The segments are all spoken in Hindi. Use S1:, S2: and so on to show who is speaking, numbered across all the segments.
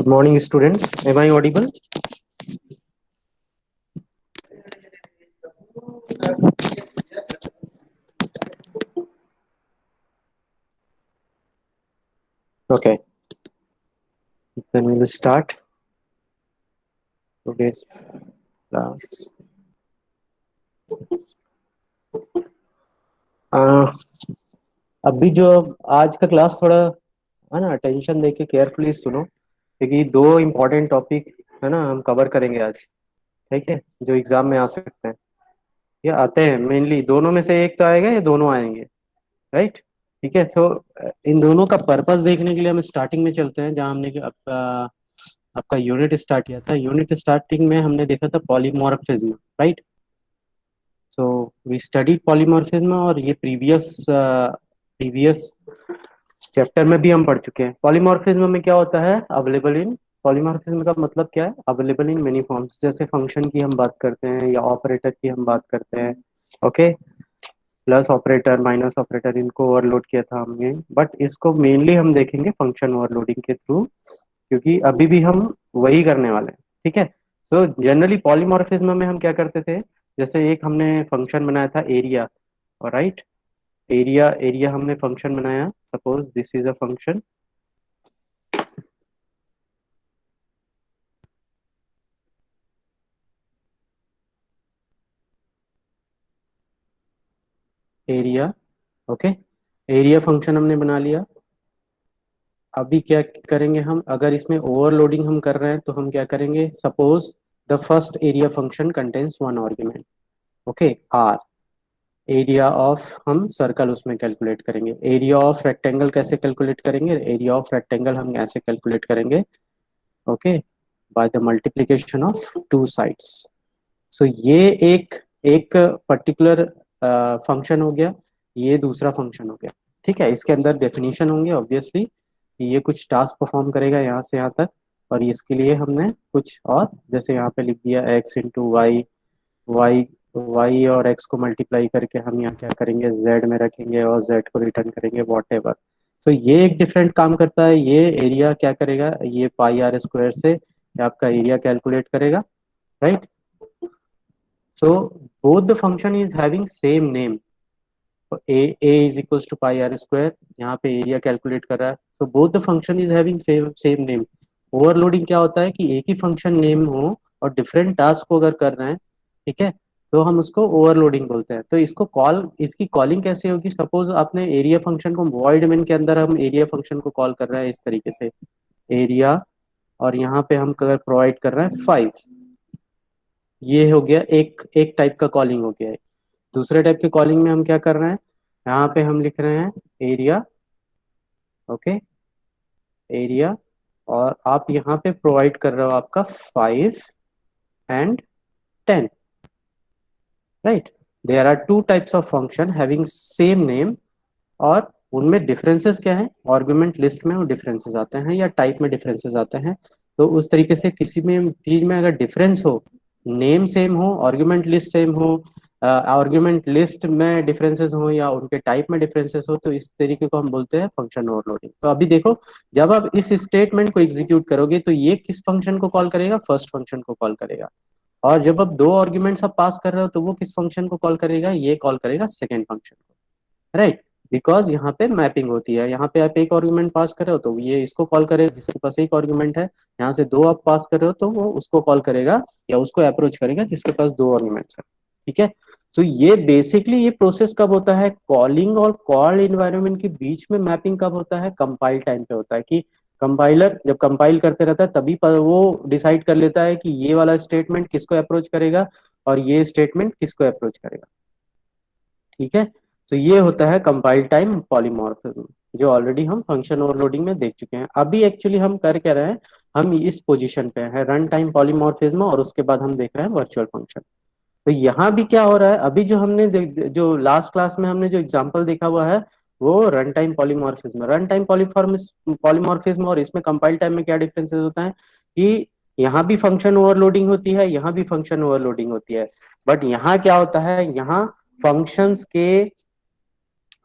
S1: Good morning, students. Am I audible? Okay, then we will start today's class. Uh, अभी जो आज का क्लास थोड़ा है ना, अटेंशन देके केयरफुली सुनो, क्योंकि दो इम्पोर्टेंट टॉपिक है ना हम कवर करेंगे आज। ठीक है, जो एग्जाम में आ सकते हैं या आते हैं, मेनली दोनों में से एक तो आएगा या दोनों आएंगे। राइट। ठीक है, तो इन दोनों का पर्पस देखने के लिए हम स्टार्टिंग में चलते हैं, जहाँ हमने आपका आपका यूनिट स्टार्ट किया था। यूनिट स्टार्टिंग में हमने देखा था polymorphism. Right. So we studied polymorphism, और ये प्रीवियस प्रीवियस चैप्टर में भी हम पढ़ चुके हैं। पॉलीमॉर्फिज्म में क्या होता है? Available in. पॉलीमॉर्फिज्म का मतलब क्या है? Available in many forms. जैसे फंक्शन की हम बात करते हैं या ऑपरेटर की हम बात करते हैं। Okay, plus operator, minus operator, इनको ओवरलोड किया था हमने, बट इसको मेनली हम देखेंगे फंक्शन ओवरलोडिंग के थ्रू, क्योंकि अभी भी हम वही करने वाले हैं। ठीक है, तो जनरली पॉलीमॉर्फिज्म में हम क्या करते थे? जैसे एक हमने फंक्शन बनाया था एरिया, और राइट, एरिया एरिया हमने फंक्शन बनाया। Suppose this is a function area. Okay, area function हमने बना लिया। अभी क्या करेंगे हम? अगर इसमें ओवरलोडिंग हम कर रहे हैं तो हम क्या करेंगे? Suppose the first area function contains one argument. Okay, R. Area of हम सर्कल उसमें कैलकुलेट करेंगे। एरिया ऑफ रेक्टेंगल कैसे कैलकुलेट करेंगे? एरिया ऑफ रेक्टेंगल हम ऐसे कैलकुलेट करेंगे। Okay, by the multiplication of two sides. So ये एक एक पर्टिकुलर फंक्शन हो गया, ये दूसरा फंक्शन हो गया। ठीक है, इसके अंदर डेफिनेशन होंगे ऑब्वियसली, ये कुछ टास्क परफॉर्म करेगा यहाँ से यहाँ तक, और इसके लिए हमने कुछ और, जैसे यहाँ पे लिख दिया X into Y, Y Y और एक्स को मल्टीप्लाई करके हम यहाँ क्या करेंगे? जेड में रखेंगे और जेड को रिटर्न करेंगे, वॉट एवर। सो ये एक डिफरेंट काम करता है। ये एरिया क्या करेगा? ये पाई आर स्क्वायर से ये आपका एरिया कैलकुलेट करेगा। Right. So both the function is having same name. A is equals to pi R square, यहाँ पे एरिया कैलकुलेट कर रहा है। So both the function is having same same name. Overloading क्या होता है कि एक ही फंक्शन नेम हो और डिफरेंट टास्क को अगर कर रहे हैं, ठीक है, तो हम उसको ओवरलोडिंग बोलते हैं। तो इसको कॉल, इसकी कॉलिंग कैसे होगी? सपोज आपने एरिया फंक्शन को वॉइड मेन के अंदर हम एरिया फंक्शन को कॉल कर रहे हैं इस तरीके से, एरिया, और यहाँ पे हम अगर प्रोवाइड कर रहे हैं 5, ये हो गया एक एक टाइप का कॉलिंग हो गया है। दूसरे टाइप के कॉलिंग में हम क्या कर रहे हैं? यहाँ पे हम लिख रहे हैं एरिया। ओके, एरिया, और आप यहाँ पे प्रोवाइड कर रहे हो आपका 5 and 10। Right, there are two types of function having same name, और उनमें डिफरेंसेस क्या है? आर्गुमेंट लिस्ट में वो डिफरेंसेस आते हैं या टाइप में डिफरेंसेस आते हैं। तो उस तरीके से किसी में चीज में अगर डिफरेंस हो, नेम सेम हो, आर्गुमेंट लिस्ट सेम हो, आर्गुमेंट लिस्ट में डिफरेंसेस हो या उनके टाइप में डिफरेंसेस हो, तो इस तरीके को हम बोलते हैं फंक्शन ओवरलोडिंग। तो अभी देखो, जब आप इस स्टेटमेंट को एग्जीक्यूट करोगे तो ये किस फंक्शन को कॉल करेगा? फर्स्ट फंक्शन को कॉल करेगा। और जब आप दो आर्ग्यूमेंट्स आप पास कर रहे हो तो वो किस फंक्शन को कॉल करेगा? ये कॉल करेगा सेकेंड फंक्शन को। राइट, बिकॉज यहाँ पे मैपिंग होती है। यहाँ पे आप एक आर्गुमेंट पास कर रहे हो तो ये इसको कॉल करेगा जिसके पास एक आर्गुमेंट है। यहाँ से दो आप पास कर रहे हो तो वो उसको कॉल करेगा या उसको अप्रोच करेगा जिसके पास दो आर्गुमेंट्स है। ठीक है, तो ये बेसिकली ये प्रोसेस कब होता है? कॉलिंग और कॉल इन्वायरमेंट के बीच में मैपिंग कब होता है? कंपाइल टाइम पे होता है, कि कंपाइलर जब कंपाइल करते रहता है तभी वो डिसाइड कर लेता है कि ये वाला स्टेटमेंट किसको अप्रोच करेगा और ये स्टेटमेंट किसको अप्रोच करेगा। ठीक है, तो ये होता है कंपाइल टाइम पॉलीमॉर्फिज्म, जो ऑलरेडी हम फंक्शन ओवरलोडिंग में देख चुके हैं। अभी एक्चुअली हम कर क्या रहे हैं? हम इस पोजीशन पे है रन टाइम पॉलीमॉर्फिज्म, और उसके बाद हम देख रहे हैं वर्चुअल फंक्शन। तो यहाँ भी क्या हो रहा है? अभी जो हमने जो लास्ट क्लास में हमने जो एग्जांपल देखा हुआ है वो run time polymorphism. Run time polymorphism और इसमें कंपाइल टाइम में क्या डिफरेंसेस होता है कि यहाँ भी फंक्शन ओवरलोडिंग होती है, यहाँ भी फंक्शन ओवरलोडिंग होती है। बट यहाँ क्या होता है? यहाँ फंक्शंस के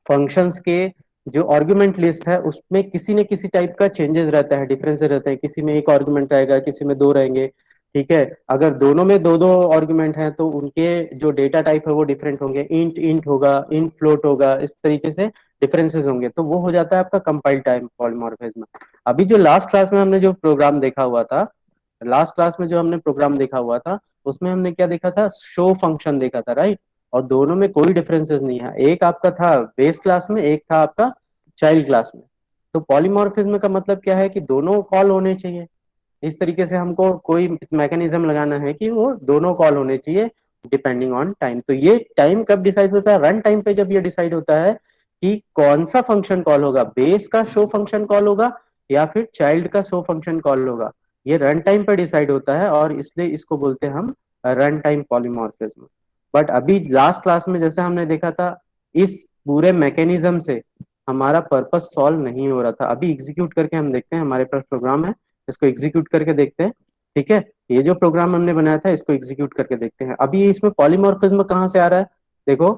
S1: फंक्शंस के जो आर्गुमेंट लिस्ट है उसमें किसी न किसी टाइप का चेंजेस रहता है, डिफरेंसेस रहते हैं, किसी में एक आर्गुमेंट रहेगा, किसी में दो रहेंगे। ठीक है, अगर दोनों में दो दो आर्गुमेंट हैं तो उनके जो डेटा टाइप है वो डिफरेंट होंगे, इंट इंट होगा, इंट फ्लोट होगा, इस तरीके से डिफरेंसेस होंगे, तो वो हो जाता है आपका कंपाइल टाइम पॉलीमॉर्फिज्म। अभी जो लास्ट क्लास में हमने जो प्रोग्राम देखा हुआ था, लास्ट क्लास में जो हमने प्रोग्राम देखा हुआ था, उसमें हमने क्या देखा था, शो फंक्शन देखा था, राइट। और दोनों में कोई डिफरेंसेस नहीं है, एक आपका था बेस क्लास में, एक था आपका चाइल्ड क्लास में। तो पॉलीमॉर्फिज्म का मतलब क्या है कि दोनों कॉल होने चाहिए। इस तरीके से हमको कोई मैकेनिज्म लगाना है कि वो दोनों कॉल होने चाहिए डिपेंडिंग ऑन टाइम। तो ये टाइम कब डिसाइड होता है, रन टाइम पे जब ये डिसाइड होता है कि कौन सा फंक्शन कॉल होगा, बेस का शो फंक्शन कॉल होगा या फिर चाइल्ड का शो फंक्शन कॉल होगा, ये रन टाइम पे डिसाइड होता है, और इसलिए इसको बोलते हैं हम रन टाइम पॉलीमॉर्फिज्म। बट अभी लास्ट क्लास में जैसे हमने देखा था, इस पूरे मैकेनिज्म से हमारा पर्पस सॉल्व नहीं हो रहा था। अभी एग्जीक्यूट करके हम देखते हैं, हमारे पास प्रोग्राम है, इसको एग्जीक्यूट करके देखते हैं। ठीक है, ये जो प्रोग्राम हमने बनाया था इसको एग्जीक्यूट करके देखते हैं। अभी इसमें पॉलीमॉर्फिज्म कहाँ से आ रहा है, देखो,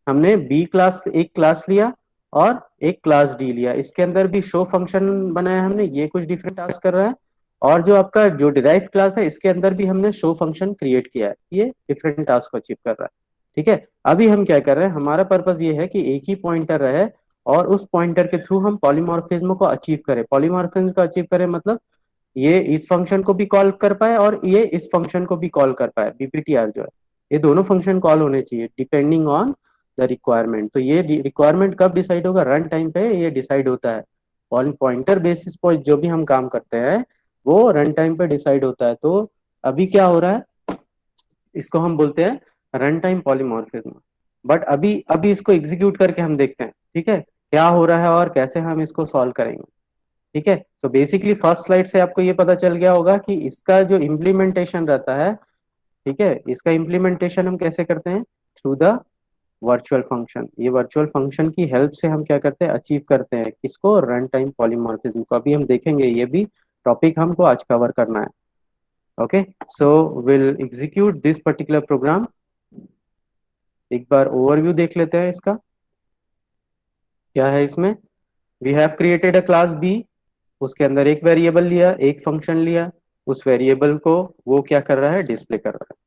S1: हमने बी क्लास एक क्लास लिया और एक क्लास डी लिया, इसके अंदर भी शो फंक्शन बनाया हमने, ये कुछ डिफरेंट टास्क कर रहा है। और जो आपका जो डिराइव क्लास है इसके अंदर भी हमने शो फंक्शन क्रिएट किया है, ये डिफरेंट टास्क को अचीव कर रहा है। ठीक है, अभी हम क्या कर रहे हैं, हमारा पर्पस ये है कि एक ही पॉइंटर रहे और उस पॉइंटर के थ्रू हम पॉलीमॉर्फिज्म को अचीव करें। पॉलीमॉर्फिज्म को अचीव करें मतलब ये इस फंक्शन को भी कॉल कर पाए और ये इस फंक्शन को भी कॉल कर पाए, बीपीटीआर जो है, ये दोनों फंक्शन कॉल होने चाहिए डिपेंडिंग ऑन द रिक्वायरमेंट। तो ये रिक्वायरमेंट कब डिसाइड होगा, रन टाइम पे ये डिसाइड होता है। पॉइंटर बेसिस पर जो भी हम काम करते हैं वो रन टाइम पे डिसाइड होता है। तो अभी क्या हो रहा है, इसको हम बोलते हैं रन टाइम पॉलीमॉर्फिज्म। बट अभी अभी इसको एग्जीक्यूट करके हम देखते हैं, ठीक है, क्या हो रहा है और कैसे हम इसको सॉल्व करेंगे। ठीक है, तो बेसिकली फर्स्ट स्लाइड से आपको ये पता चल गया होगा कि इसका जो इम्प्लीमेंटेशन रहता है, ठीक है, इसका इम्प्लीमेंटेशन हम कैसे करते हैं, थ्रू द वर्चुअल फंक्शन। ये वर्चुअल फंक्शन की हेल्प से हम क्या करते हैं, अचीव करते हैं किसको, रन टाइम पॉलीमॉर्फिज्म को। अभी हम देखेंगे, ये भी टॉपिक हमको आज कवर करना है। Okay, so will execute this particular program. एक बार ओवरव्यू देख लेते हैं इसका, क्या है इसमें। We have created a class B, उसके अंदर एक वेरिएबल लिया, एक फंक्शन लिया, उस वेरिएबल को वो क्या कर रहा है, डिस्प्ले कर रहा है।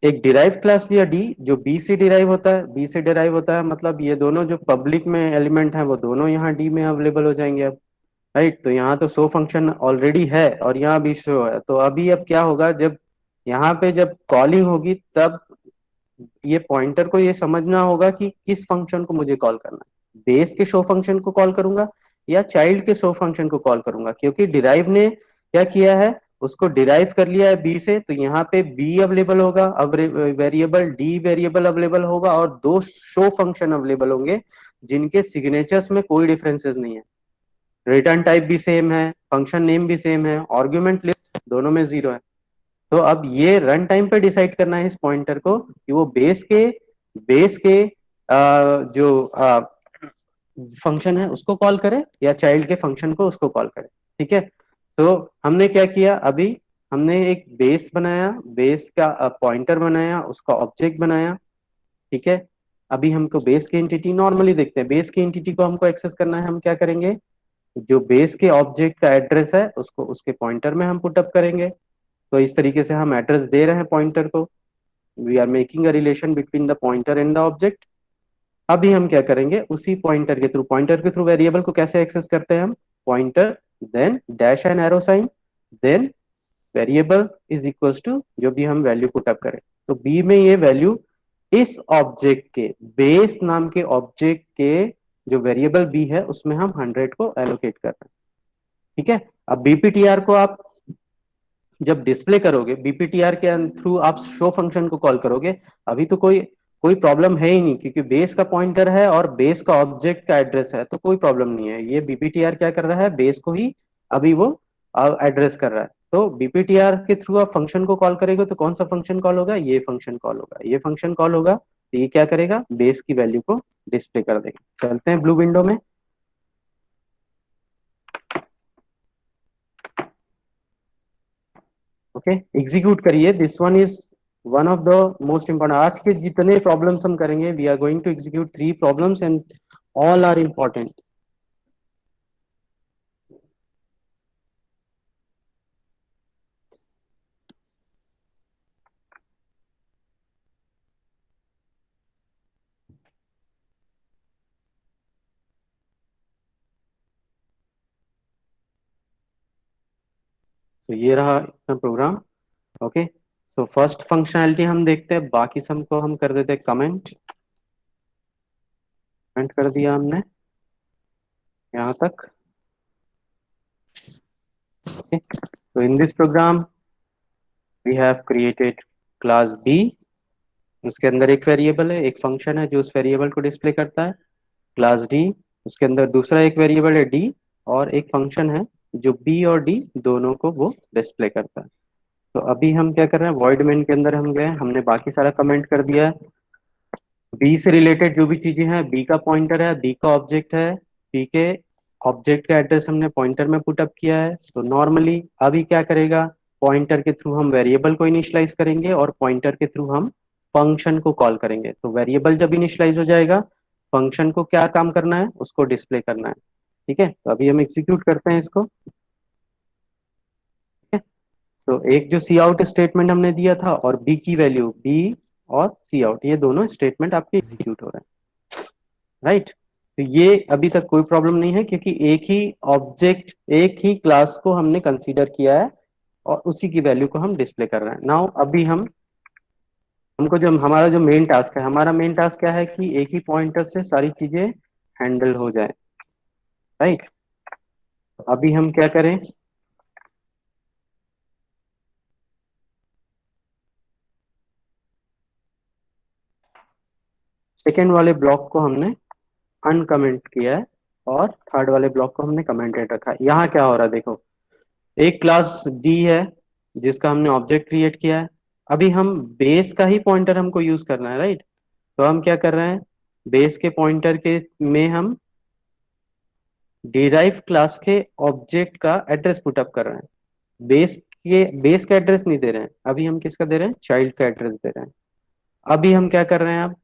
S1: एक डिराइव क्लास लिया डी, जो बी से डिराइव होता है, बी से डिराइव होता है मतलब ये दोनों जो पब्लिक में एलिमेंट है वो दोनों यहाँ डी में अवेलेबल हो जाएंगे अब, राइट। तो यहाँ तो शो फंक्शन ऑलरेडी है और यहाँ भी शो है, तो अभी अब क्या होगा, जब यहाँ पे जब कॉलिंग होगी तब ये पॉइंटर को ये समझना होगा कि किस फंक्शन को मुझे कॉल करना है, बेस के शो फंक्शन को कॉल करूंगा या चाइल्ड के शो फंक्शन को कॉल करूंगा, क्योंकि डिराइव ने क्या किया है, उसको डिराइव कर लिया है बी से, तो यहाँ पे बी अवेलेबल होगा, अब वेरिएबल डी वेरिएबल अवेलेबल होगा और दो शो फंक्शन अवेलेबल होंगे जिनके सिग्नेचर्स में कोई डिफरेंसेस नहीं है, रिटर्न टाइप भी सेम है, फंक्शन नेम भी सेम है, आर्ग्यूमेंट लिस्ट दोनों में 0 है। तो अब ये रन टाइम पे डिसाइड करना है इस पॉइंटर को कि वो बेस के जो फंक्शन है उसको कॉल करे या चाइल्ड के फंक्शन को उसको कॉल करे। ठीक है, तो हमने क्या किया, अभी हमने एक बेस बनाया, बेस का पॉइंटर बनाया, उसका ऑब्जेक्ट बनाया। ठीक है, अभी हमको बेस की एंटिटी नॉर्मली देखते हैं, बेस की एंटिटी को हमको एक्सेस करना है, हम क्या करेंगे, जो बेस के ऑब्जेक्ट का एड्रेस है उसको उसके पॉइंटर में हम पुटअप करेंगे। तो इस तरीके से हम एड्रेस दे रहे हैं पॉइंटर को, we are making a relation between the pointer and the object. अभी हम क्या करेंगे, उसी पॉइंटर के थ्रू वेरिएबल को कैसे एक्सेस करते हैं हम, pointer then dash and arrow sign then variable is equals to जो भी हम वैल्यू पुटअप करें। तो बी में ये वैल्यू इस ऑब्जेक्ट के, बेस नाम के ऑब्जेक्ट के जो वेरिएबल बी है उसमें हम 100 को एलोकेट कर रहे हैं। ठीक है, अब बीपीटीआर को आप जब डिस्प्ले करोगे, बीपीटीआर के थ्रू आप शो फंक्शन को कॉल करोगे, अभी तो कोई कोई प्रॉब्लम है ही नहीं, क्योंकि बेस का पॉइंटर है और बेस का ऑब्जेक्ट का एड्रेस है, तो कोई प्रॉब्लम नहीं है। ये बीपीटीआर क्या कर रहा है, बेस को ही अभी वो एड्रेस कर रहा है। तो बीपीटीआर के थ्रू आप फंक्शन को कॉल करेंगे तो कौन सा फंक्शन कॉल होगा, ये फंक्शन कॉल होगा, ये फंक्शन कॉल होगा, तो ये क्या करेगा, बेस की वैल्यू को डिस्प्ले कर देगा। चलते हैं ब्लू विंडो में। ओके, एग्जीक्यूट करिए, this one is one of the most important. आज के जितने प्रॉब्लम्स हम करेंगे, we are going to execute 3 problems and all are important. तो ये रहा अपना प्रोग्राम। ओके, तो फर्स्ट फंक्शनैलिटी हम देखते हैं, बाकी सब को हम कर देते हैं कमेंट। कमेंट कर दिया हमने यहाँ तक। Okay, so in this program we have created class B। उसके अंदर एक वेरिएबल है, एक फंक्शन है जो उस वेरिएबल को डिस्प्ले करता है। क्लास D, उसके अंदर दूसरा एक वेरिएबल है D, और एक फंक्शन है जो B और D दोनों को वो डिस्प्ले करता है। तो अभी हम क्या कर रहे हैं, वॉइड मेन के अंदर हम गए, हमने बाकी सारा कमेंट कर दिया है। बी से रिलेटेड जो भी चीजें हैं, बी का पॉइंटर है, बी का ऑब्जेक्ट है, बी के ऑब्जेक्ट का एड्रेस हमने पॉइंटर में पुट अप किया है। तो नॉर्मली अभी क्या करेगा, पॉइंटर के थ्रू हम वेरिएबल को इनिशियलाइज करेंगे और पॉइंटर के थ्रू हम फंक्शन को कॉल करेंगे। तो वेरिएबल जब इनिशियलाइज हो जाएगा, फंक्शन को क्या काम करना है, उसको डिस्प्ले करना है। ठीक है, तो अभी हम एग्जीक्यूट करते हैं इसको। सो एक जो सी आउट स्टेटमेंट हमने दिया था और बी की वैल्यू बी और सी आउट, ये दोनों स्टेटमेंट आपके एग्जीक्यूट हो रहे हैं। राइट, तो ये अभी तक कोई प्रॉब्लम नहीं है क्योंकि एक ही ऑब्जेक्ट, एक ही क्लास को हमने कंसीडर किया है और उसी की वैल्यू को हम डिस्प्ले कर रहे हैं। नाउ अभी हम, हमको जो हमारा जो मेन टास्क है, हमारा मेन टास्क क्या है कि एक ही पॉइंटर से सारी चीजें हैंडल हो जाए। राइट, अभी हम क्या करें, सेकेंड वाले ब्लॉक को हमने अनकमेंट किया है और थर्ड वाले ब्लॉक को हमने कमेंटेड रखा है। यहाँ क्या हो रहा है देखो, एक क्लास डी है जिसका हमने ऑब्जेक्ट क्रिएट किया है। अभी हम बेस का ही पॉइंटर हमको यूज करना है। राइट, तो हम क्या कर रहे हैं, बेस के पॉइंटर के में हम डिराइव क्लास के ऑब्जेक्ट का एड्रेस पुटअप कर रहे हैं। बेस का एड्रेस नहीं दे रहे हैं, अभी हम किसका दे रहे हैं, चाइल्ड का एड्रेस दे रहे हैं। अभी हम क्या कर रहे हैं, अब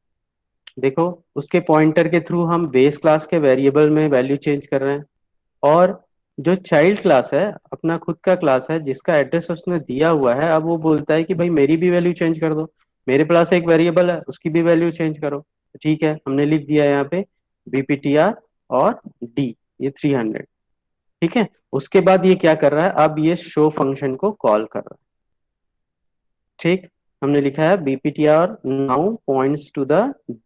S1: देखो उसके पॉइंटर के थ्रू हम बेस क्लास के वेरिएबल में वैल्यू चेंज कर रहे हैं, और जो चाइल्ड क्लास है अपना खुद का क्लास है जिसका एड्रेस उसने दिया हुआ है, अब वो बोलता है कि भाई मेरी भी वैल्यू चेंज कर दो, मेरे पास एक वेरिएबल है उसकी भी वैल्यू चेंज करो। ठीक है, हमने लिख दिया यहाँ पे bptr और d, ये 300। ठीक है, उसके बाद ये क्या कर रहा है, अब ये शो फंक्शन को कॉल कर रहा है। ठीक, हमने लिखा है bptr now points to the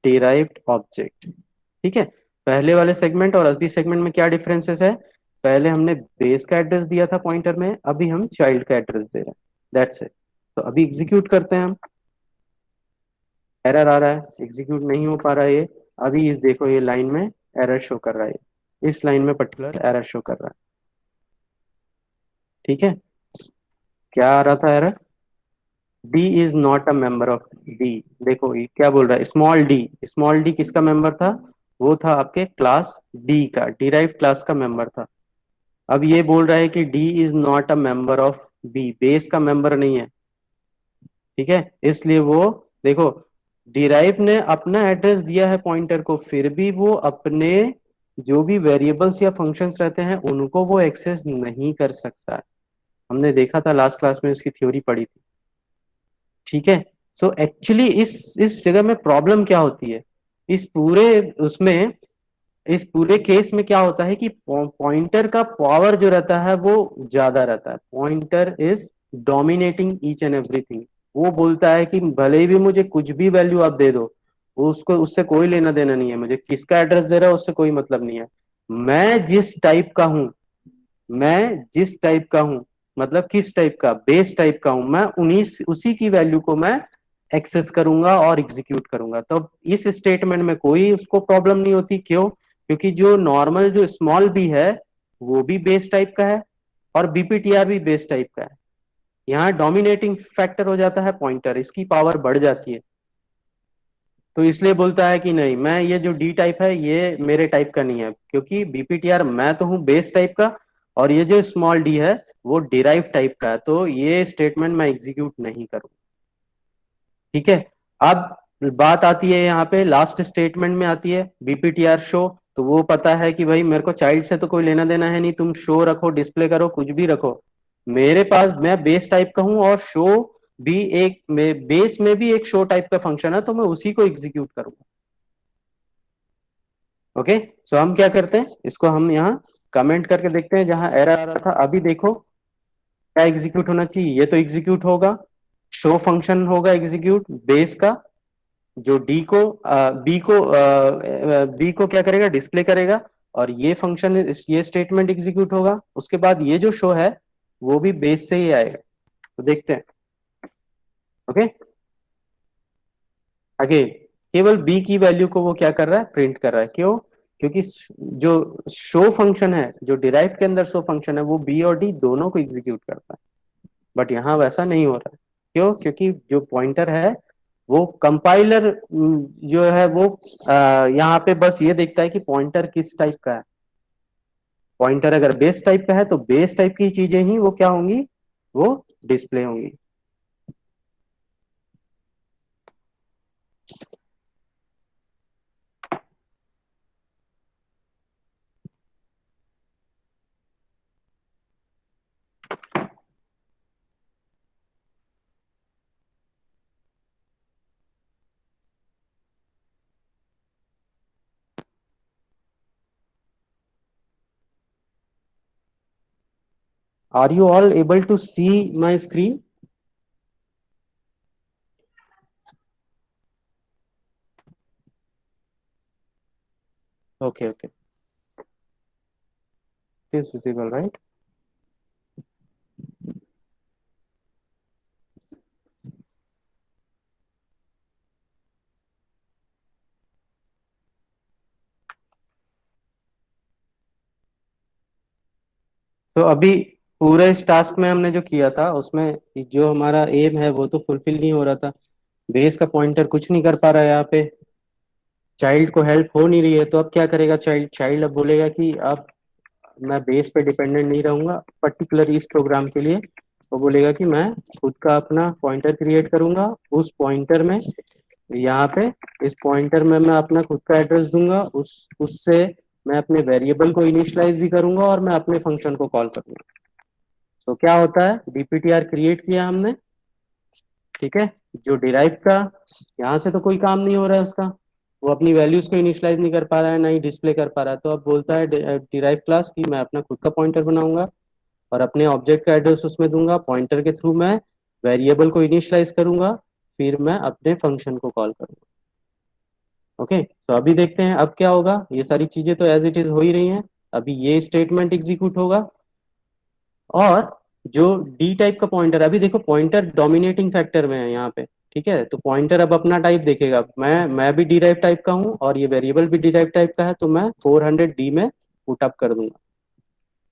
S1: derived object. ठीक है, पहले वाले सेगमेंट और अभी सेगमेंट में क्या डिफरेंसेस है, पहले हमने बेस का एड्रेस दिया था पॉइंटर में, अभी हम चाइल्ड का एड्रेस दे रहे हैं। That's it. तो अभी एग्जीक्यूट करते हैं हम, एरर आ रहा है, एग्जीक्यूट नहीं हो पा रहा है ये। अभी इस देखो ये लाइन में एरर शो कर रहा है, इस लाइन में पर्टिकुलर एरर शो कर रहा है। ठीक है, क्या आ रहा था error, D is not a member of D. देखो ये क्या बोल रहा है, स्मॉल डी, स्मॉल डी किसका मेंबर था, वो था आपके क्लास डी का, डिराइव क्लास का मेंबर था। अब ये बोल रहा है कि D is not a member of B, base का मेंबर नहीं है। ठीक है, इसलिए वो देखो डिराइव ने अपना एड्रेस दिया है पॉइंटर को, फिर भी वो अपने जो भी वेरिएबल्स या फंक्शंस रहते हैं उनको वो एक्सेस नहीं कर सकता है। हमने देखा था लास्ट क्लास में, उसकी थ्योरी पढ़ी थी। ठीक है, सो एक्चुअली इस जगह में प्रॉब्लम क्या होती है, इस पूरे उसमें, इस पूरे केस में क्या होता है कि पॉइंटर का पावर जो रहता है वो ज्यादा रहता है। Pointer is dominating each and everything. वो बोलता है कि भले भी मुझे कुछ भी वैल्यू आप दे दो, उसको उससे कोई लेना देना नहीं है, मुझे किसका एड्रेस दे रहा है उससे कोई मतलब नहीं है। मैं जिस टाइप का हूं, मैं जिस टाइप का हूं, मतलब किस टाइप का, बेस टाइप का हूं, मैं उन्हीं उसी की वैल्यू को मैं एक्सेस करूंगा और एग्जीक्यूट करूंगा। तो इस स्टेटमेंट में कोई उसको प्रॉब्लम नहीं होती। क्यों, क्योंकि जो नॉर्मल जो स्मॉल बी है वो भी बेस टाइप का है और बीपीटीआर भी बेस टाइप का है। यहाँ डोमिनेटिंग फैक्टर हो जाता है पॉइंटर, इसकी पावर बढ़ जाती है। तो इसलिए बोलता है कि नहीं, मैं ये जो डी टाइप है ये मेरे टाइप का नहीं है, क्योंकि बीपीटीआर मैं तो हूं बेस टाइप का और ये जो स्मॉल डी है वो डिराइव टाइप का है, तो ये स्टेटमेंट मैं एग्जीक्यूट नहीं करूं। ठीक है, अब बात आती है यहाँ पे लास्ट स्टेटमेंट में आती है बीपीटीआर शो। तो वो पता है कि भाई मेरे को चाइल्ड से तो कोई लेना देना है नहीं, तुम शो रखो, डिस्प्ले करो, कुछ भी रखो, मेरे पास मैं बेस टाइप का हूं और शो भी एक बेस में भी एक शो टाइप का फंक्शन है, तो मैं उसी को एग्जीक्यूट करूंगा। ओके, सो हम क्या करते हैं, इसको हम यहाँ कमेंट करके देखते हैं, जहां एरर आ रहा था अभी देखो क्या एग्जीक्यूट होना चाहिए, ये तो एग्जीक्यूट होगा, शो फंक्शन होगा एग्जीक्यूट बेस का, जो डी को बी को क्या करेगा, डिस्प्ले करेगा, और ये फंक्शन, ये स्टेटमेंट एग्जीक्यूट होगा, उसके बाद ये जो शो है वो भी बेस से ही आएगा। तो देखते हैं। ओके, अगेन केवल बी की वैल्यू को वो क्या कर रहा है, प्रिंट कर रहा है, क्यों, क्योंकि जो शो फंक्शन है, जो डिराइव के अंदर शो फंक्शन है, वो बी और डी दोनों को एग्जीक्यूट करता है, बट यहाँ वैसा नहीं हो रहा है। क्यों, क्योंकि जो पॉइंटर है वो कंपाइलर जो है वो यहाँ पे बस ये देखता है कि पॉइंटर किस टाइप का है। पॉइंटर अगर बेस टाइप का है तो बेस टाइप की चीजें ही वो क्या होंगी, वो डिस्प्ले होंगी। Are you all able to see my screen? Okay okay, it is visible right. तो अभी पूरे इस टास्क में हमने जो किया था उसमें जो हमारा एम है वो तो फुलफिल नहीं हो रहा था, बेस का पॉइंटर कुछ नहीं कर पा रहा है यहाँ पे, चाइल्ड को हेल्प हो नहीं रही है, तो अब क्या करेगा चाइल्ड, चाइल्ड अब बोलेगा कि अब मैं बेस पे डिपेंडेंट नहीं रहूंगा पर्टिकुलर इस प्रोग्राम के लिए, वो बोलेगा कि मैं खुद का अपना पॉइंटर क्रिएट करूंगा, उस पॉइंटर में यहाँ पे, इस पॉइंटर में मैं अपना खुद का एड्रेस दूंगा, उस उससे मैं अपने वेरिएबल को इनिशियलाइज भी करूंगा और मैं अपने फंक्शन को कॉल करूंगा। तो क्या होता है, डीपीटीआर क्रिएट किया हमने, ठीक है, जो डिराइव का, यहाँ से तो कोई काम नहीं हो रहा है उसका, वो अपनी वैल्यूज को इनिशियलाइज नहीं कर पा रहा है, ना ही डिस्प्ले कर पा रहा है, तो अब बोलता है डिराइव क्लास की मैं अपना खुद का पॉइंटर बनाऊंगा और अपने ऑब्जेक्ट का एड्रेस उसमें दूंगा, पॉइंटर के थ्रू मैं वेरिएबल को इनिशियलाइज करूंगा, फिर मैं अपने फंक्शन को कॉल करूंगा। ओके, तो अभी देखते हैं अब क्या होगा, ये सारी चीजें तो एज इट इज हो ही रही हैं, अभी ये स्टेटमेंट एग्जीक्यूट होगा, और जो डी टाइप का पॉइंटर, अभी देखो पॉइंटर डोमिनेटिंग फैक्टर में है यहाँ पे, ठीक है, तो पॉइंटर अब अपना टाइप देखेगा, मैं भी डिराइव टाइप का हूँ और ये वेरिएबल भी डिराइव टाइप का है, तो मैं 400 डी में पुट अप कर दूंगा,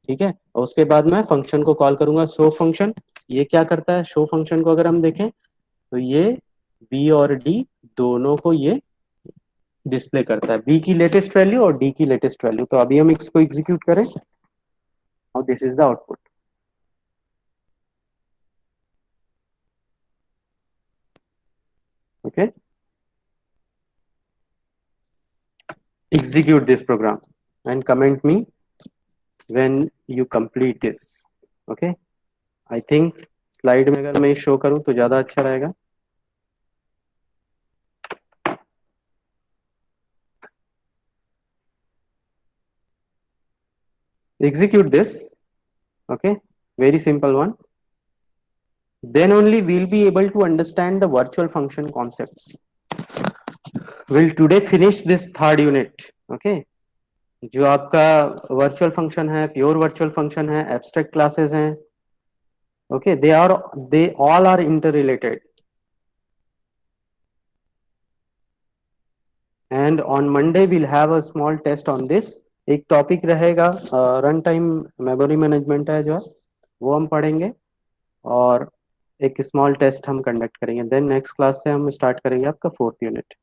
S1: ठीक है, और उसके बाद मैं फंक्शन को कॉल करूंगा, शो फंक्शन। ये क्या करता है, शो फंक्शन को अगर हम देखें तो ये बी और डी दोनों को ये डिस्प्ले करता है, बी की लेटेस्ट वैल्यू और डी की लेटेस्ट वैल्यू। तो अभी हम इसको एग्जीक्यूट करें और this is the output. Okay, execute this program and comment me when you complete this. Okay, I think slide में अगर मैं शो करूं तो ज्यादा अच्छा रहेगा। Execute this. Okay, very simple one. Then only we'll be able to understand the virtual function concepts. We'll today finish this third unit. Okay, जो आपका वर्चुअल फंक्शन है, प्योर वर्चुअल फंक्शन है, एब्स्ट्रैक्ट क्लासेस हैं, okay, they all are interrelated, and on Monday will have a small test on this. एक टॉपिक रहेगा रन टाइम मेमोरी मैनेजमेंट है जो है, वो हम पढ़ेंगे, और एक स्मॉल टेस्ट हम कंडक्ट करेंगे, देन नेक्स्ट क्लास से हम स्टार्ट करेंगे आपका फोर्थ यूनिट।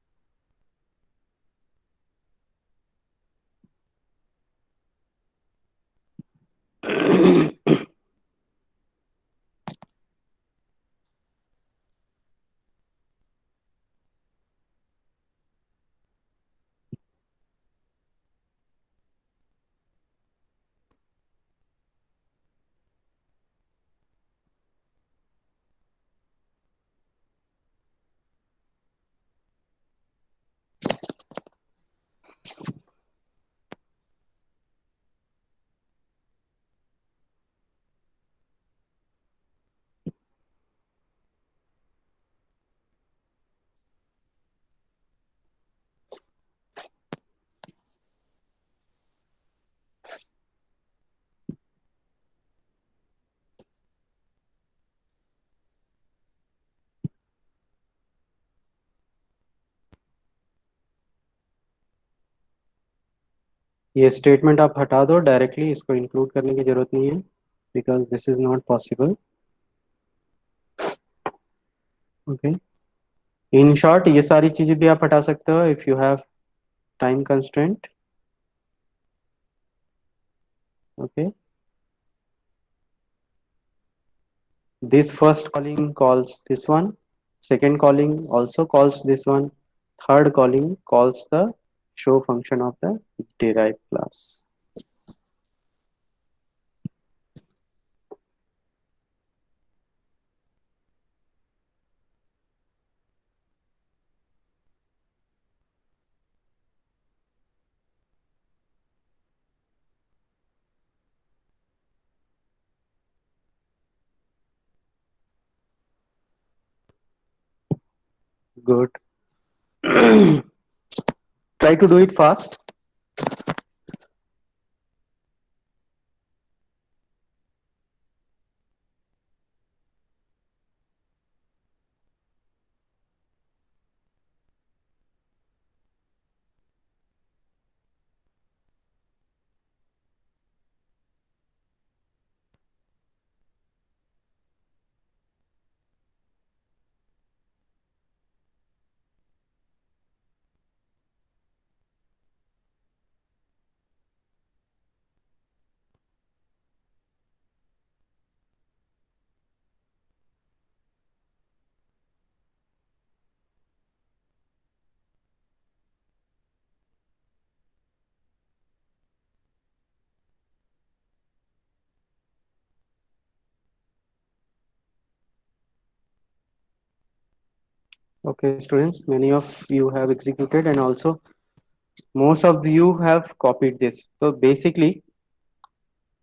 S1: ये स्टेटमेंट आप हटा दो डायरेक्टली, इसको इंक्लूड करने की जरूरत नहीं है, because this is not possible. Okay, in short ये सारी चीजें भी आप हटा सकते हो if you have time constraint. Okay, this first calling calls this one, second calling also calls this one, third calling calls the show function of the derived class. Good. Try to do it fast. Okay, students, many of you have executed and also most of you have copied this. तो basically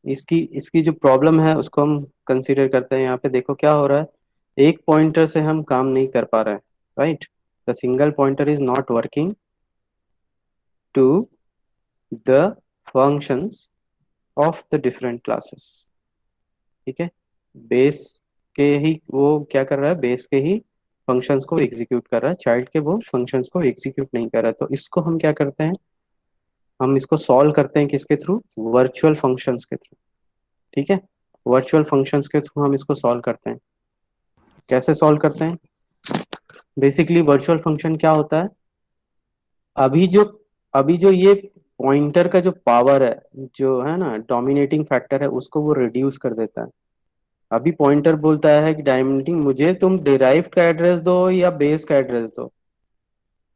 S1: इसकी इसकी जो प्रॉब्लम है उसको हम कंसीडर करते हैं। यहाँ पे देखो क्या हो रहा है, एक पॉइंटर से हम काम नहीं कर पा रहे हैं, right? The single pointer is not working to the functions of the different classes. ठीक है, बेस के ही वो क्या कर रहा है, बेस के ही फंक्शंस को एग्जीक्यूट कर रहा है, चाइल्ड के वो फंक्शंस को एग्जीक्यूट नहीं कर रहा है। तो इसको हम क्या करते हैं, हम इसको सॉल्व करते हैं किसके थ्रू, वर्चुअल फंक्शंस के थ्रू। ठीक है, वर्चुअल फंक्शंस के थ्रू हम इसको सॉल्व करते हैं। कैसे सॉल्व करते हैं, बेसिकली वर्चुअल फंक्शन क्या होता है, अभी जो अभी जो ये पॉइंटर का जो पावर है, जो है ना डोमिनेटिंग फैक्टर है, उसको वो रिड्यूस कर देता है। अभी पॉइंटर बोलता है कि डायमेंटिंग मुझे तुम डिराइव्ड का एड्रेस दो या बेस का एड्रेस दो,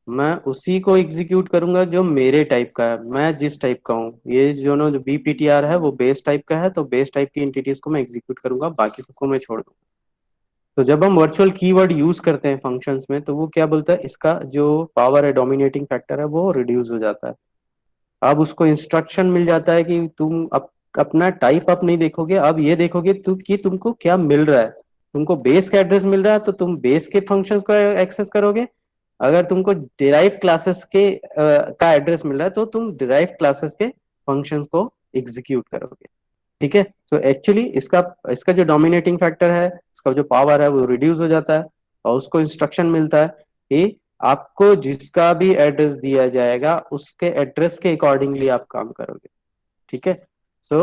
S1: मैं उसी को एग्जीक्यूट करूंगा जो मेरे टाइप का है, मैं जिस टाइप का हूँ। ये जो बीपीटीआर है वो बेस टाइप का है, तो बेस टाइप की एंटिटीज को मैं एग्जीक्यूट करूंगा, बाकी सबको मैं छोड़ दूंगा। तो जब हम वर्चुअल कीवर्ड यूज करते हैं फंक्शंस में, तो वो क्या बोलता है, इसका जो पावर है, डोमिनेटिंग फैक्टर है, वो रिड्यूस हो जाता है। अब उसको इंस्ट्रक्शन मिल जाता है कि तुम अपना टाइप अप नहीं देखोगे, अब ये देखोगे कि तुमको क्या मिल रहा है। तुमको बेस का एड्रेस मिल रहा है तो तुम बेस के फंक्शंस को एक्सेस करोगे, अगर तुमको डिराइव क्लासेस के का एड्रेस मिल रहा है तो तुम डिराइव क्लासेस के फंक्शंस को एग्जीक्यूट करोगे। ठीक है, तो एक्चुअली इसका इसका जो डोमिनेटिंग फैक्टर है, इसका जो पावर है वो रिड्यूस हो जाता है, और उसको इंस्ट्रक्शन मिलता है कि आपको जिसका भी एड्रेस दिया जाएगा उसके एड्रेस के अकॉर्डिंगली आप काम करोगे। ठीक है, सो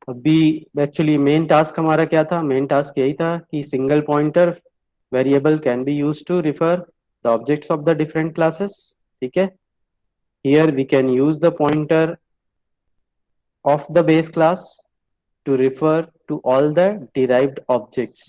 S1: अभी एक्चुअली मेन टास्क हमारा क्या था, मेन टास्क यही था कि single pointer variable can be use to refer the objects of the different classes. ठीक है, here we can use the pointer of the base class to refer to all the derived objects।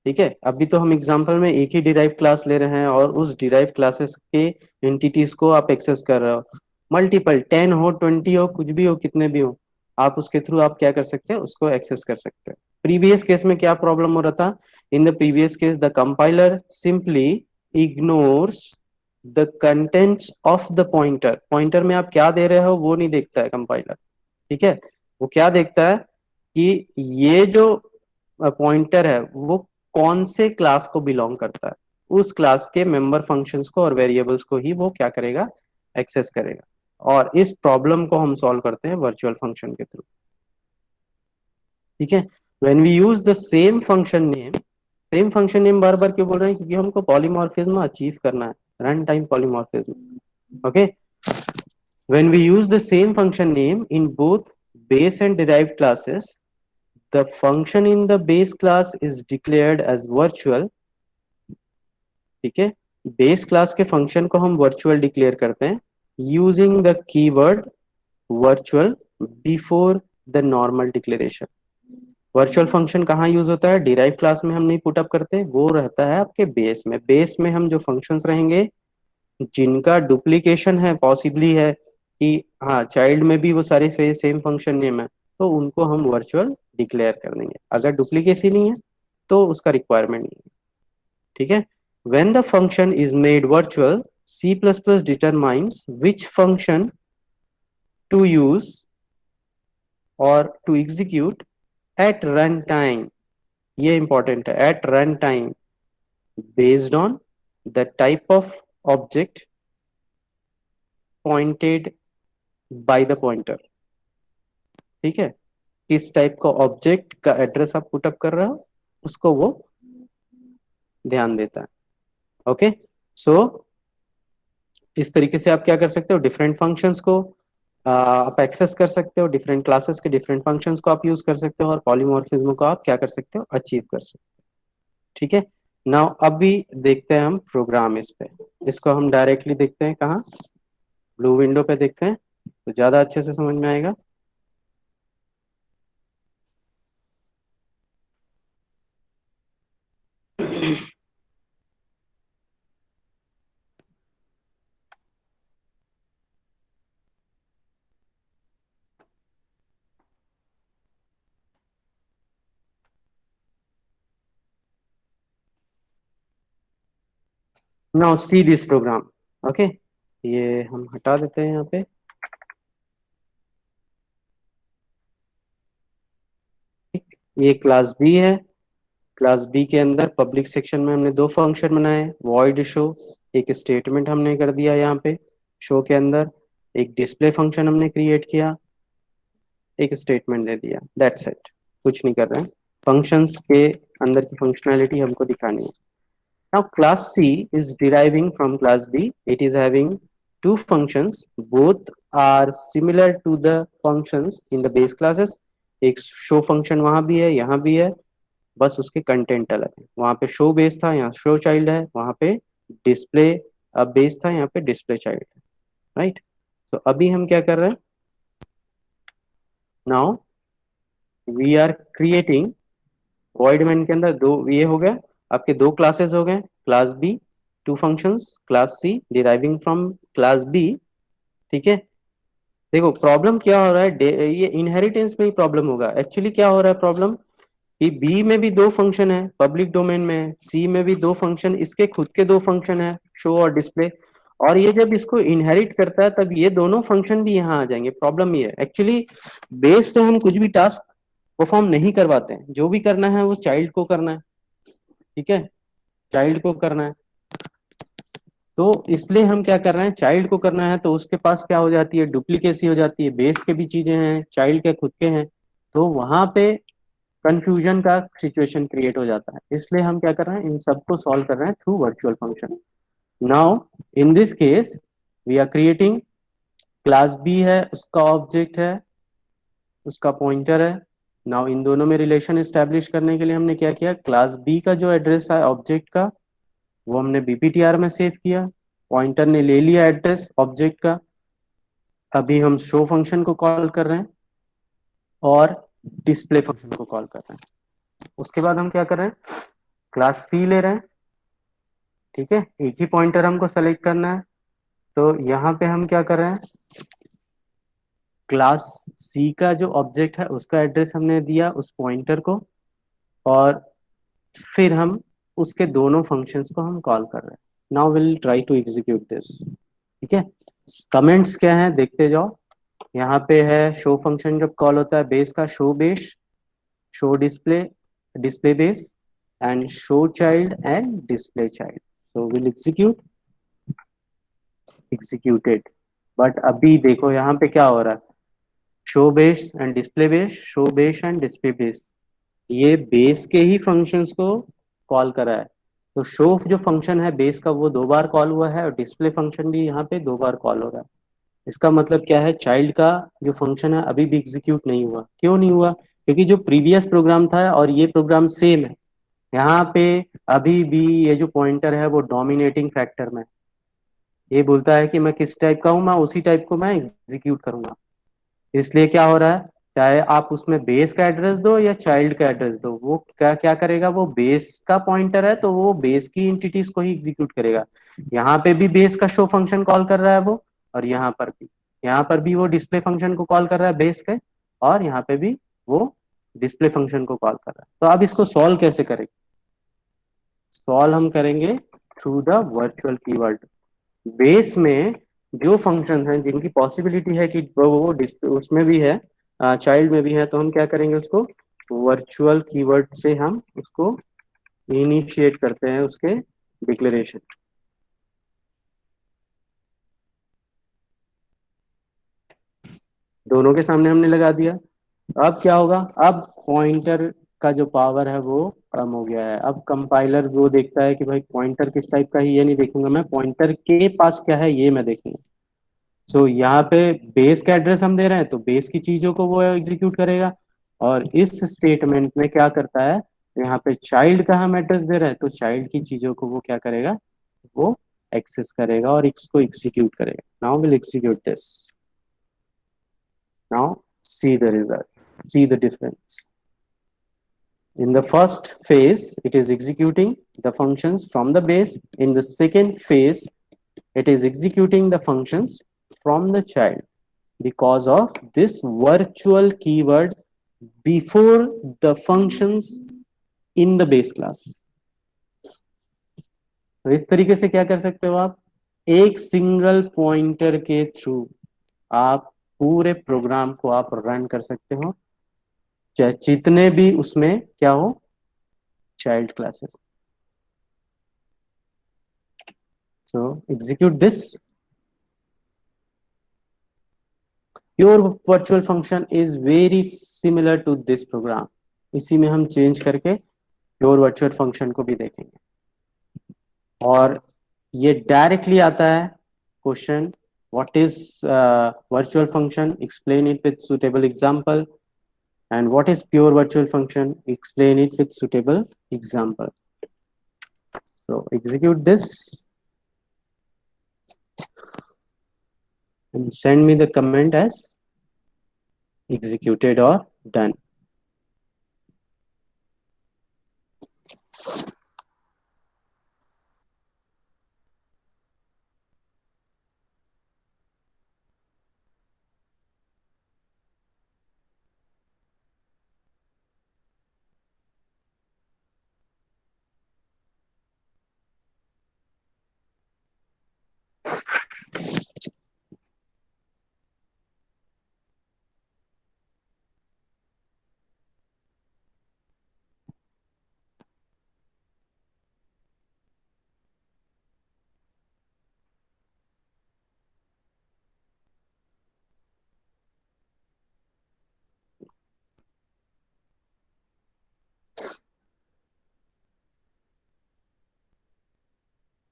S1: ठीक है, अभी तो हम एग्जांपल में एक ही डिराइव क्लास ले रहे हैं और उस डिराइव क्लासेस के एंटिटीज को आप एक्सेस कर रहे हो, मल्टीपल 10 हो 20 हो कुछ भी हो कितने भी हो, आप उसके थ्रू आप क्या कर सकते हैं, उसको एक्सेस कर सकते हैं। प्रीवियस केस में क्या प्रॉब्लम हो रहा था, in the previous case the compiler simply ignores the contents of the pointer. Pointer में आप क्या दे रहे हो वो नहीं देखता है कंपाइलर। ठीक है, वो क्या देखता है कि ये जो पॉइंटर है वो कौन से क्लास को बिलोंग करता है, उस क्लास के मेंबर फंक्शंस को और वेरिएबल्स को ही वो क्या करेगा, एक्सेस करेगा। और इस प्रॉब्लम को हम सॉल्व करते हैं वर्चुअल फंक्शन के थ्रू। ठीक है, when we use the same function name, same function name बार बार क्यों बोल रहे हैं, क्योंकि हमको पॉलीमॉर्फिज्म अचीव करना है, run time polymorphism. Okay, When we use the same function name in both base and derived classes, the function in the base class is declared as virtual. ठीक है, बेस क्लास के फंक्शन को हम वर्चुअल डिक्लेयर करते हैं using the keyword virtual before the normal declaration. Virtual function कहाँ यूज होता है? डिराइव क्लास में हम नहीं पुट अप करते, वो रहता है आपके बेस में. बेस में हम जो फंक्शंस रहेंगे जिनका डुप्लीकेशन है, पॉसिबली है कि हाँ चाइल्ड में भी वो सारे सेम फंक्शन नेम है, तो उनको हम वर्चुअल डिक्लेयर कर देंगे. अगर डुप्लीकेसी नहीं है तो उसका रिक्वायरमेंट नहीं है. ठीक है. When the function is made virtual, C++ determines which function to use or to execute at runtime. ये important है, at runtime, based on the type of object pointed by the pointer. ठीक है, किस टाइप का ऑब्जेक्ट का एड्रेस आप पुट अप कर रहे हो उसको वो ध्यान देता है. ओके, सो इस तरीके से आप क्या कर सकते हो, डिफरेंट फंक्शंस को आप एक्सेस कर सकते हो, डिफरेंट क्लासेस के डिफरेंट फंक्शंस को आप यूज कर सकते हो और पॉलीमॉर्फिज्म को आप क्या कर सकते हो, अचीव कर सकते हो. ठीक है. नाउ अभी देखते हैं हम प्रोग्राम इस पे. इसको हम डायरेक्टली देखते हैं कहाँ, ब्लू विंडो पे देखते हैं तो ज्यादा अच्छे से समझ में आएगा. Now see this program. Okay, ये हम हटा देते हैं यहाँ पे. ये क्लास बी है. क्लास बी के अंदर पब्लिक सेक्शन में हमने दो फंक्शन बनाए, वॉइड शो, एक स्टेटमेंट हमने कर दिया यहाँ पे शो के अंदर, एक डिस्प्ले फंक्शन हमने क्रिएट किया, एक स्टेटमेंट दे दिया. दैट्स इट, कुछ नहीं कर रहे हैं. फंक्शंस के अंदर की फंक्शनैलिटी हमको दिखानी है. Now class C is deriving from class B. It is having two functions, both are similar to the functions in the base classes. एक शो फंक्शन वहां भी है, यहाँ भी है, बस उसके कंटेंट अलग है. वहां पे शो बेस था, यहाँ शो चाइल्ड है. वहां पे डिस्प्ले बेस था, यहाँ पे डिस्प्ले चाइल्ड है. राइट. तो अभी हम क्या कर रहे हैं, now we are creating void main के अंदर दो, ये हो गया आपके दो क्लासेस हो गए, class B, two functions, class C deriving from class B. ठीक है. देखो प्रॉब्लम क्या हो रहा है, ये इनहेरिटेंस में ही प्रॉब्लम होगा. एक्चुअली क्या हो रहा है प्रॉब्लम कि बी में भी दो फंक्शन है, पब्लिक डोमेन में, सी में भी दो फंक्शन, इसके खुद के दो फंक्शन है, शो और डिस्प्ले. और ये जब इसको इनहेरिट करता है तब ये दोनों फंक्शन भी यहाँ आ जाएंगे. प्रॉब्लम ये है एक्चुअली, बेस से हम कुछ भी टास्क परफॉर्म नहीं करवाते हैं, जो भी करना है वो चाइल्ड को करना है. ठीक है, चाइल्ड को करना है. तो इसलिए हम क्या कर रहे हैं, चाइल्ड को करना है तो उसके पास क्या हो जाती है, डुप्लीकेसी हो जाती है. बेस के भी चीजें हैं, चाइल्ड के खुद के हैं, तो वहां पे कंफ्यूजन का सिचुएशन क्रिएट हो जाता है. इसलिए हम क्या कर रहे हैं, इन सबको सॉल्व कर रहे हैं through virtual function. Now in this case we are creating class B है, उसका ऑब्जेक्ट है, उसका पॉइंटर है. नाउ इन दोनों में रिलेशन एस्टेब्लिश करने के लिए हमने क्या किया, क्लास बी का जो एड्रेस है ऑब्जेक्ट का वो हमने बीपीटीआर में सेव किया. पॉइंटर ने ले लिया एड्रेस ऑब्जेक्ट का. अभी हम शो फंक्शन को कॉल कर रहे हैं और डिस्प्ले फंक्शन को कॉल कर रहे हैं. उसके बाद हम क्या कर रहे हैं, क्लास सी ले रहे हैं. ठीक है, एक ही पॉइंटर हमको सेलेक्ट करना है. तो यहाँ पे हम क्या कर रहे हैं, क्लास सी का जो ऑब्जेक्ट है उसका एड्रेस हमने दिया उस पॉइंटर को, और फिर हम उसके दोनों फंक्शंस को हम कॉल कर रहे हैं. Now will try to execute this. ठीक है, कमेंट्स क्या है देखते जाओ. यहाँ पे है शो फंक्शन जब कॉल होता है बेस का, show base, show display, display base, and show child and display child. So will execute, executed. But अभी देखो यहाँ पे क्या हो रहा है, show base and display base, show base and display base, ये बेस के ही फंक्शंस को कॉल करा है. तो शो जो फंक्शन है बेस का वो दो बार कॉल हुआ है और डिस्प्ले फंक्शन भी यहाँ पे दो बार कॉल हो रहा है. इसका मतलब क्या है, चाइल्ड का जो फंक्शन है अभी भी एग्जीक्यूट नहीं हुआ। क्यों नहीं हुआ? क्योंकि जो प्रीवियस प्रोग्राम था और ये प्रोग्राम सेम है। यहाँ पे अभी भी ये जो पॉइंटर है वो डोमिनेटिंग फैक्टर में, ये बोलता है कि मैं किस टाइप का हूँ, मैं उसी टाइप को मैं एग्जीक्यूट करूंगा। इसलिए क्या हो रहा है, चाहे आप उसमें बेस का एड्रेस दो या चाइल्ड का एड्रेस दो, वो क्या क्या करेगा, वो बेस का पॉइंटर है तो वो बेस की इंटिटीज को ही एग्जीक्यूट करेगा। यहाँ पे भी बेस का शो फंक्शन कॉल कर रहा है वो, और यहाँ पर भी वो डिस्प्ले फंक्शन को कॉल कर रहा है बेस के, और यहाँ पे भी वो डिस्प्ले फंक्शन को कॉल कर रहा है। तो अब इसको सॉल्व कैसे करेंगे? सॉल्व हम करेंगे through the virtual keyword. Base में जो फंक्शन है जिनकी पॉसिबिलिटी है कि वो उसमें भी है, चाइल्ड में भी है, तो हम क्या करेंगे, उसको वर्चुअल कीवर्ड से हम उसको इनिशिएट करते हैं उसके डिक्लेरेशन। दोनों के सामने हमने लगा दिया। अब क्या होगा, अब पॉइंटर का जो पावर है वो कम हो गया है। अब कंपाइलर वो देखता है कि भाई पॉइंटर किस टाइप का है, ये नहीं देखूंगा मैं, पॉइंटर के पास क्या है ये मैं देखूंगा। सो यहाँ पे बेस का एड्रेस हम दे रहे हैं तो बेस की चीजों को वो एग्जीक्यूट करेगा। और इस स्टेटमेंट में क्या करता है, यहाँ पे चाइल्ड का हम एड्रेस दे रहे हैं तो चाइल्ड की चीजों को वो क्या करेगा, वो एक्सेस करेगा और इसको एग्जीक्यूट करेगा। Now will execute this. Now see the result, see the difference. In the first phase, it is executing the functions from the base. In the second phase, it is executing the functions from the child because of this virtual keyword before the functions in the base class. तो इस तरीके से क्या कर सकते हो आप, एक सिंगल पॉइंटर के थ्रू आप पूरे प्रोग्राम को आप रन कर सकते हो, चाहे जितने भी उसमें क्या हो, child classes. So execute this. Your virtual function is very similar to this program. इसी में हम चेंज करके योर वर्चुअल फंक्शन को भी देखेंगे। और ये डायरेक्टली आता है question, what is virtual function, explain it with suitable example, and what is pure virtual function, explain it with suitable example. So execute this and send me the comment as executed or done.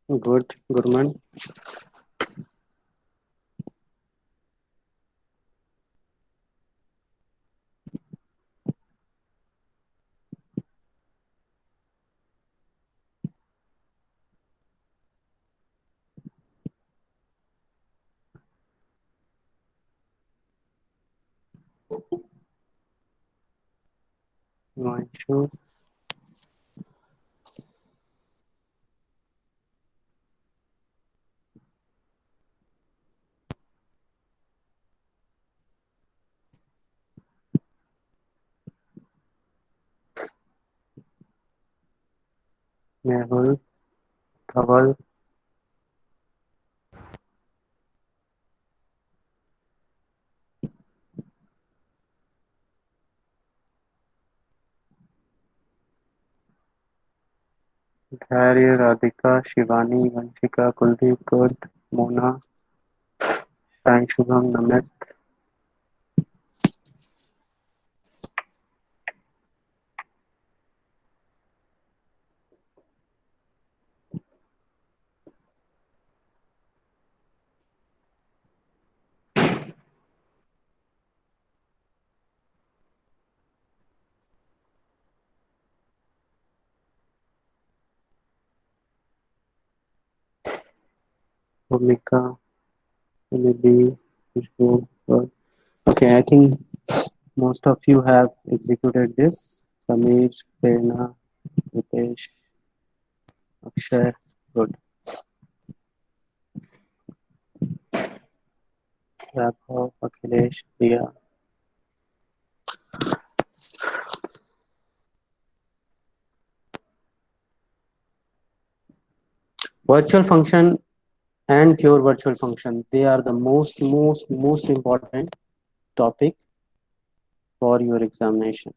S1: Good, Gurman. No issue. Mehul, Dhawal, Dharya, Radhika, Shivani, Vanshika, Kuldeep, Good, Mona, Sai Shubham, Namit. Omega, Lily, Khushbu. Okay, I think most of you have executed this. Samir, Prerna, Ritesh, Akshay, good. Raghav, Akhilesh, Priya. Virtual function and pure virtual function, they are the most important topic for your examination.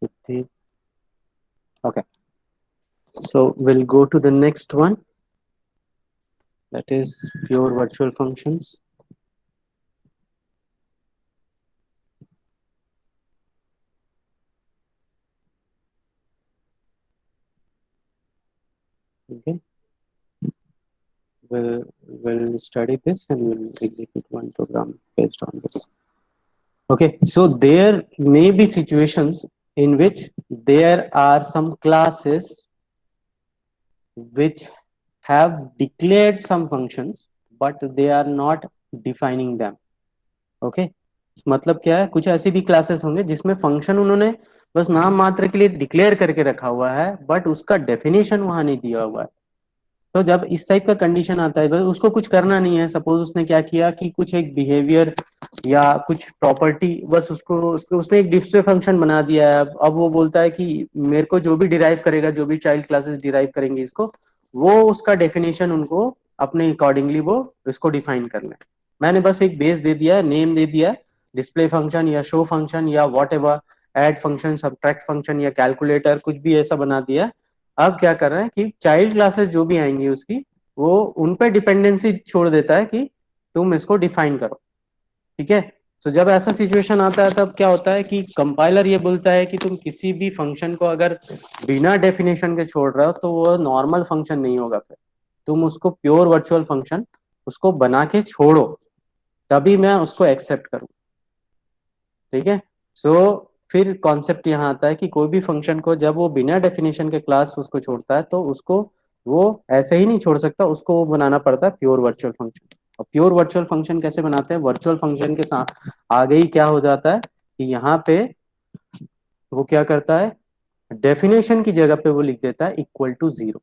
S1: Siddhi. Okay, so we'll go to the next one, that is pure virtual functions. Okay, we'll study this and we'll execute one program based on this. Okay, so there may be situations in which there are some classes which have declared some functions but they are not defining them. Okay, मतलब क्या है, कुछ ऐसी भी क्लासेस होंगे जिसमें फंक्शन उन्होंने बस नाम मात्र के लिए डिक्लेयर करके रखा हुआ है बट उसका डेफिनेशन वहां नहीं दिया हुआ है. तो जब इस टाइप का कंडीशन आता है, बस उसको कुछ करना नहीं है. सपोज उसने क्या किया कि कुछ एक बिहेवियर या कुछ प्रॉपर्टी, बस उसने एक डिस्प्ले फंक्शन बना दिया है. अब वो बोलता है कि मेरे को जो भी डिराइव करेगा, जो भी चाइल्ड क्लासेस डिराइव करेंगे इसको, वो उसका डेफिनेशन उनको अपने अकॉर्डिंगली वो इसको डिफाइन करना है. मैंने बस एक बेस दे दिया है, नेम दे दिया है, डिस्प्ले फंक्शन या शो फंक्शन या whatever, add function, subtract function या कैलकुलेटर, कुछ भी ऐसा बना दिया. अब क्या कर रहे हैं कि चाइल्ड क्लासेस जो भी आएंगी उसकी, वो उन पे डिपेंडेंसी छोड़ देता है कि तुम इसको डिफाइन करो. ठीक है, तो जब ऐसा सिचुएशन आता है तब क्या होता है कि कंपाइलर ये बोलता है कि तुम किसी भी फंक्शन को अगर बिना डेफिनेशन के छोड़ रहे हो तो वो नॉर्मल फंक्शन नहीं होगा. फिर तुम उसको प्योर वर्चुअल फंक्शन उसको बना के छोड़ो, तभी मैं उसको एक्सेप्ट करूं. ठीक है, सो फिर कॉन्सेप्ट यहाँ आता है कि कोई भी फंक्शन को जब वो बिना डेफिनेशन के क्लास उसको छोड़ता है तो उसको वो ऐसे ही नहीं छोड़ सकता, उसको वो बनाना पड़ता है प्योर वर्चुअल फंक्शन. और प्योर वर्चुअल फंक्शन कैसे बनाते हैं, वर्चुअल फंक्शन के साथ आगे ही क्या हो जाता है कि यहाँ पे वो क्या करता है, डेफिनेशन की जगह पे वो लिख देता है इक्वल टू 0.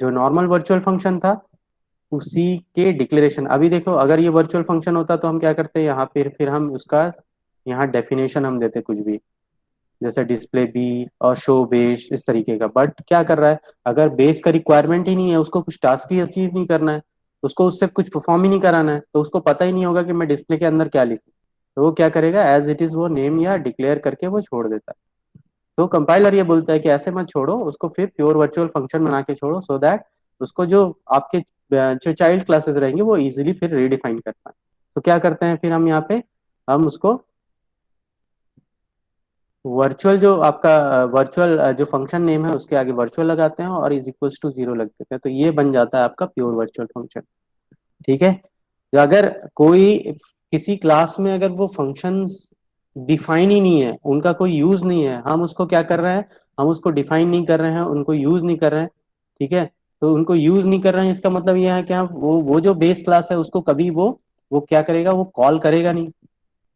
S1: जो नॉर्मल वर्चुअल फंक्शन था उसी के डिक्लेरेशन. अभी देखो, अगर ये वर्चुअल फंक्शन होता तो हम क्या करते हैं, यहाँ पे फिर हम उसका यहाँ डेफिनेशन हम देते कुछ भी, जैसे डिस्प्ले बी और शो बेस इस तरीके का. बट क्या कर रहा है, अगर बेस का रिक्वायरमेंट ही नहीं है, उसको कुछ टास्क ही अचीव नहीं करना है, उसको उससे कुछ परफॉर्म ही नहीं कराना है, तो उसको पता ही नहीं होगा कि मैं डिस्प्ले के अंदर क्या लिखूं. तो वो क्या करेगा, एज इट इज वो नेम या डिक्लेयर करके वो छोड़ देता है. तो कंपाइलर ये बोलता है कि ऐसे मत छोड़ो उसको, फिर प्योर वर्चुअल फंक्शन बना के छोड़ो, सो दैट उसको जो आपके जो चाइल्ड क्लासेस रहेंगे वो इजीली फिर रीडिफाइन कर पाए. तो क्या करते हैं फिर हम यहाँ पे, हम उसको वर्चुअल जो आपका वर्चुअल जो फंक्शन नेम है उसके आगे वर्चुअल लगाते हैं और इज इक्वल्स टू 0 लग देते हैं, तो ये बन जाता है आपका प्योर वर्चुअल फंक्शन. ठीक है, तो अगर कोई किसी क्लास में अगर वो फंक्शंस डिफाइन ही नहीं है, उनका कोई यूज नहीं है, हम उसको क्या कर रहे हैं, हम उसको डिफाइन नहीं कर रहे हैं, उनको यूज नहीं कर रहे हैं. ठीक है, तो उनको यूज नहीं कर रहे हैं इसका मतलब ये है कि हम वो जो बेस क्लास है उसको कभी वो क्या करेगा, वो कॉल करेगा नहीं.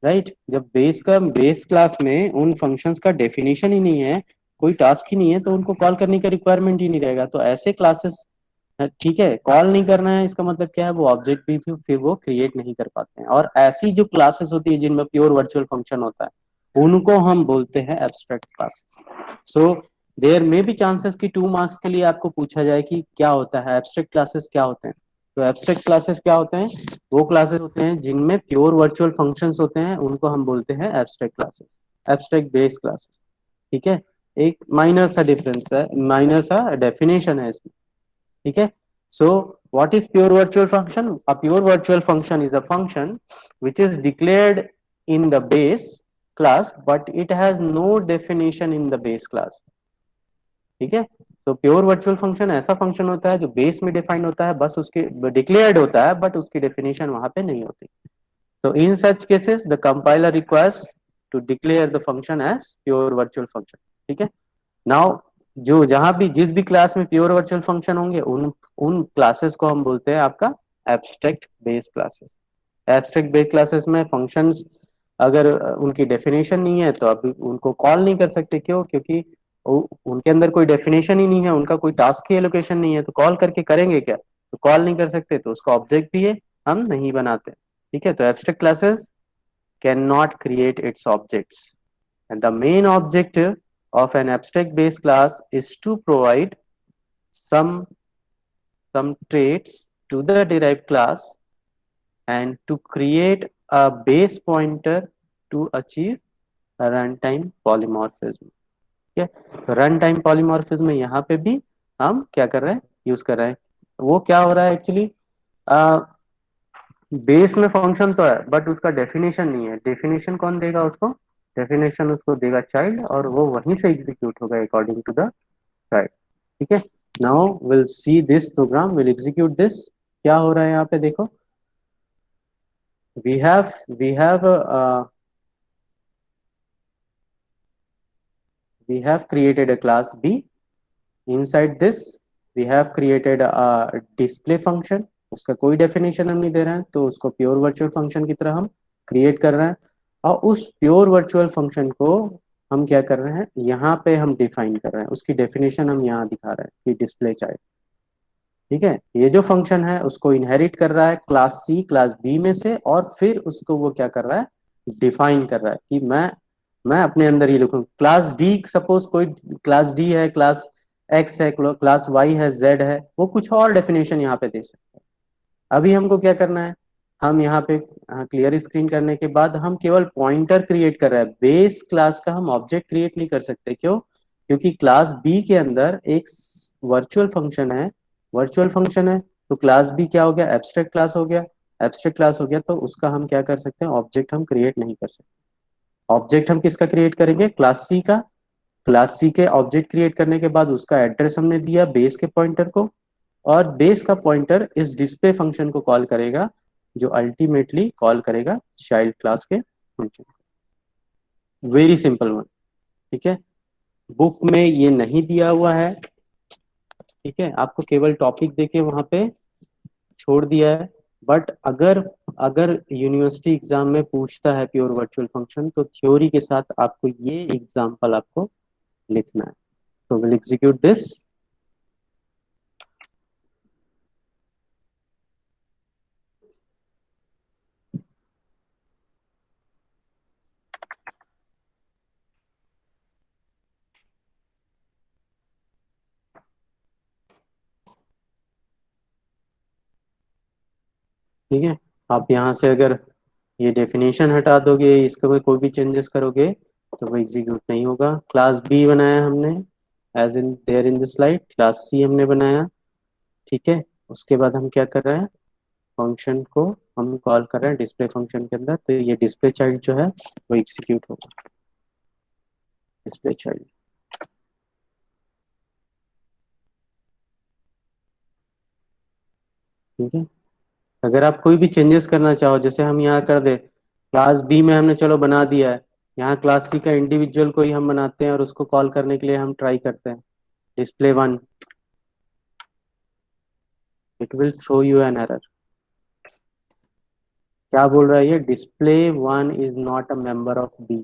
S1: राइट, जब बेस क्लास में उन फंक्शंस का डेफिनेशन ही नहीं है, कोई टास्क ही नहीं है, तो उनको कॉल करने का रिक्वायरमेंट ही नहीं रहेगा. तो ऐसे क्लासेस, ठीक है, कॉल नहीं करना है इसका मतलब क्या है, वो ऑब्जेक्ट भी फिर वो क्रिएट नहीं कर पाते हैं. और ऐसी जो क्लासेस होती है जिनमें प्योर वर्चुअल फंक्शन होता है उनको हम बोलते हैं abstract classes. So there may be chances कि 2 मार्क्स के लिए आपको पूछा जाए कि क्या होता है एब्स्ट्रैक्ट क्लासेस, क्या होते हैं. तो एब्स्ट्रैक्ट क्लासेस क्या होते हैं, वो क्लासेस होते हैं जिनमें प्योर वर्चुअल फंक्शंस होते हैं, उनको हम बोलते हैं abstract classes, abstract base classes. ठीक है, एक माइनर सा डिफरेंस है, माइनर सा डेफिनेशन है इसमें. ठीक है, so what is pure virtual function? A pure virtual function is a function which is declared in the base class but it has no definition in the base class. ठीक है, तो प्योर वर्चुअल फंक्शन ऐसा फंक्शन होता है जो बेस में डिफाइन होता है, बस उसके डिक्लेयर्ड होता है बट उसकी डेफिनेशन वहां पे नहीं होती. तो in such cases the compiler requires to declare the function as pure virtual function. ठीक है. Now जो जहां भी जिस भी क्लास में प्योर वर्चुअल फंक्शन होंगे उन उन क्लासेस को हम बोलते हैं आपका abstract base classes. Abstract base classes में फंक्शंस अगर उनकी डेफिनेशन नहीं है तो आप उनको कॉल नहीं कर सकते. क्यों? क्योंकि उनके अंदर कोई डेफिनेशन ही नहीं है, उनका कोई टास्क की एलोकेशन नहीं है, तो कॉल करके करेंगे क्या? तो कॉल नहीं कर सकते, तो उसका ऑब्जेक्ट भी है हम नहीं बनाते. ठीक है. तो abstract classes can not create its objects, and the main objective of an abstract base class is to provide some traits to the derived class and to create a base pointer to achieve a runtime polymorphism. ठीक है. तो रन टाइम पॉलीमॉर्फिज्म यहाँ पे भी हम क्या कर रहे हैं? यूज कर रहे हैं. वो क्या हो रहा है एक्चुअली? बेस में फंक्शन तो है बट उसका डेफिनेशन नहीं है. डेफिनेशन कौन देगा उसको? डेफिनेशन उसको देगा चाइल्ड, और वो वहीं से एग्जीक्यूट होगा अकॉर्डिंग टू द चाइल्ड. ठीक है. Now will see this program will execute this. क्या हो रहा है यहाँ पे देखो. We have we have we have created a class B. Inside this we have created a display function. उसका कोई डेफिनेशन हम नहीं दे रहे हैं, तो उसको प्योर वर्चुअल फंक्शन की तरह हम क्रिएट कर रहे हैं. और उस प्योर वर्चुअल फंक्शन को हम क्या कर रहे हैं? यहाँ पे हम डिफाइन कर रहे हैं. उसकी डेफिनेशन हम यहाँ दिखा रहे हैं कि डिस्प्ले चाइल्ड. ठीक है. ये जो फंक्शन है उसको इनहेरिट कर रहा है क्लास सी क्लास बी में से, और फिर उसको वो क्या कर रहा है? डिफाइन कर रहा है कि मैं अपने अंदर ये लिखूं क्लास डी. सपोज कोई क्लास डी है, क्लास एक्स है, क्लास वाई है, जेड है, वो कुछ और डेफिनेशन यहाँ पे दे सकते हैं. अभी हमको क्या करना है? हम यहाँ पे क्लियर स्क्रीन करने के बाद हम केवल पॉइंटर क्रिएट कर रहे हैं. बेस क्लास का हम ऑब्जेक्ट क्रिएट नहीं कर सकते. क्यों? क्योंकि क्लास बी के अंदर एक वर्चुअल फंक्शन है. वर्चुअल फंक्शन है तो क्लास बी क्या हो गया? एब्स्ट्रैक्ट क्लास हो गया. एब्स्ट्रैक्ट क्लास हो गया तो उसका हम क्या कर सकते हैं? ऑब्जेक्ट हम क्रिएट नहीं कर सकते. ऑब्जेक्ट हम किसका क्रिएट करेंगे? क्लास सी का. क्लास सी के ऑब्जेक्ट क्रिएट करने के बाद उसका एड्रेस हमने दिया बेस के पॉइंटर को, और बेस का पॉइंटर इस डिस्प्ले फंक्शन को कॉल करेगा, जो अल्टीमेटली कॉल करेगा चाइल्ड क्लास के फंक्शन. Very simple one. ठीक है. बुक में ये नहीं दिया हुआ है. ठीक है. आपको केवल टॉपिक देके वहां पे छोड़ दिया है. बट अगर अगर यूनिवर्सिटी एग्जाम में पूछता है प्योर वर्चुअल फंक्शन, तो थ्योरी के साथ आपको ये एग्जाम्पल आपको लिखना है. तो विल एग्जीक्यूट दिस. ठीक है. आप यहाँ से अगर ये डेफिनेशन हटा दोगे, इसके में कोई भी चेंजेस करोगे, तो वो एग्जीक्यूट नहीं होगा. क्लास बी बनाया हमने as in there in the slide. Class C हमने बनाया. ठीक है. उसके बाद हम क्या कर रहे हैं? फंक्शन को हम कॉल कर रहे हैं डिस्प्ले फंक्शन के अंदर. तो ये डिस्प्ले चाइल्ड जो है वो एग्जीक्यूट होगा. Display child. ठीक है. अगर आप कोई भी चेंजेस करना चाहो, जैसे हम यहाँ कर दे क्लास बी में हमने चलो बना दिया है, यहाँ क्लास सी का इंडिविजुअल कोई हम बनाते हैं और उसको कॉल करने के लिए हम ट्राई करते हैं display one. It will throw you an error. क्या बोल रहा है ये? Display one is not a member of B.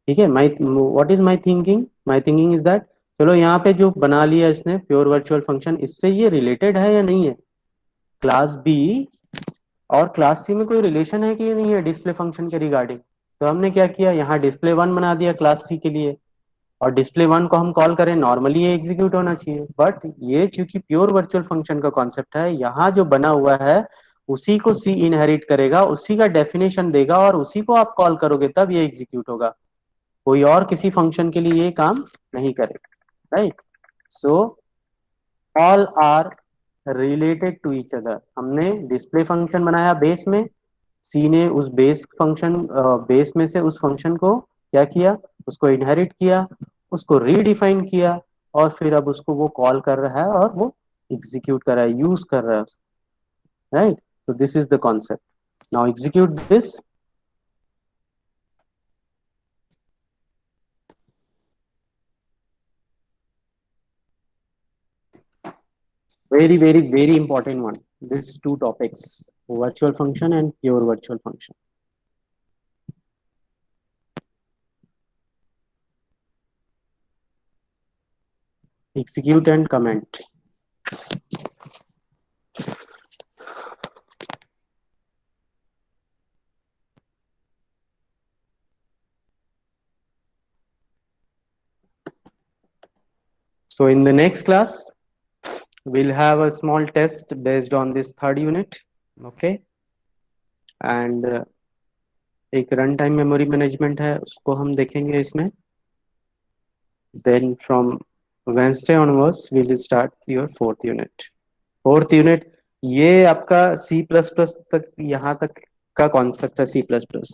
S1: ठीक है. My what is my thinking is that चलो यहाँ पे जो बना लिया इसने प्योर वर्चुअल फंक्शन, इससे ये रिलेटेड है या नहीं है? क्लास बी और क्लास सी में कोई रिलेशन है कि ये नहीं है डिस्प्ले फंक्शन के रिगार्डिंग? तो हमने क्या किया? यहाँ डिस्प्ले वन बना दिया क्लास सी के लिए, और डिस्प्ले वन को हम कॉल करें, नॉर्मली ये एग्जीक्यूट होना चाहिए. बट ये चूंकि प्योर वर्चुअल फंक्शन का कॉन्सेप्ट है, यहाँ जो बना हुआ है उसी को सी इनहेरिट करेगा, उसी का डेफिनेशन देगा, और उसी को आप कॉल करोगे तब ये एग्जीक्यूट होगा. कोई और किसी फंक्शन के लिए ये काम नहीं करेगा. Right. So all are related to each other. हमने डिस्प्ले फंक्शन बनाया बेस में, सी ने उस बेस फंक्शन बेस में से उस फंक्शन को क्या किया? उसको इनहेरिट किया, उसको रीडिफाइन किया, और फिर अब उसको वो कॉल कर रहा है और वो एग्जीक्यूट कर रहा है, यूज कर रहा है. Right. So this is the concept. Now execute this. very important one. These two topics, virtual function and pure virtual function. Execute and comment. So in the next class, we'll have a small test based on this third unit. Okay. And एक रन टाइम मेमोरी मैनेजमेंट है, उसको हम देखेंगे इसमें. Then from Wednesday onwards, we'll start your fourth unit. Fourth unit ये आपका सी प्लस प्लस तक, यहाँ तक का कॉन्सेप्ट है C plus plus.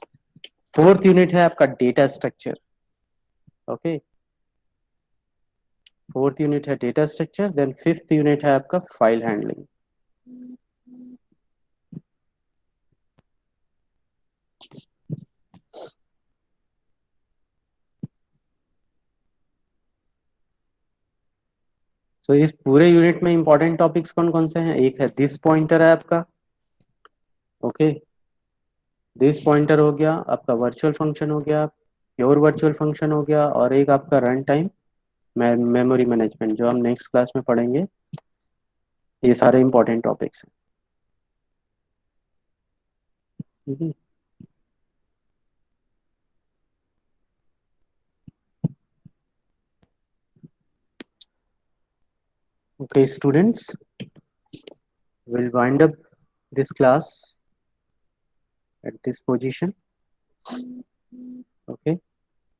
S1: Fourth unit है आपका data structure. Okay, fourth unit है data structure. Then fifth unit है आपका फाइल हैंडलिंग. सो इस पूरे यूनिट में इंपॉर्टेंट टॉपिक्स कौन कौन से हैं? एक है दिस पॉइंटर है आपका. ओके, दिस पॉइंटर हो गया आपका, वर्चुअल फंक्शन हो गया, प्योर वर्चुअल फंक्शन हो गया, और एक आपका रन टाइम मेमोरी मैनेजमेंट, जो हम नेक्स्ट क्लास में पढ़ेंगे. ये सारे इंपॉर्टेंट टॉपिक्स हैं. ठीक है. Okay, students, we'll wind up this class at this position. Okay,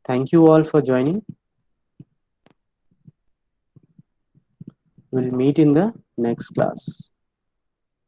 S1: thank you all for joining. We'll meet in the next class.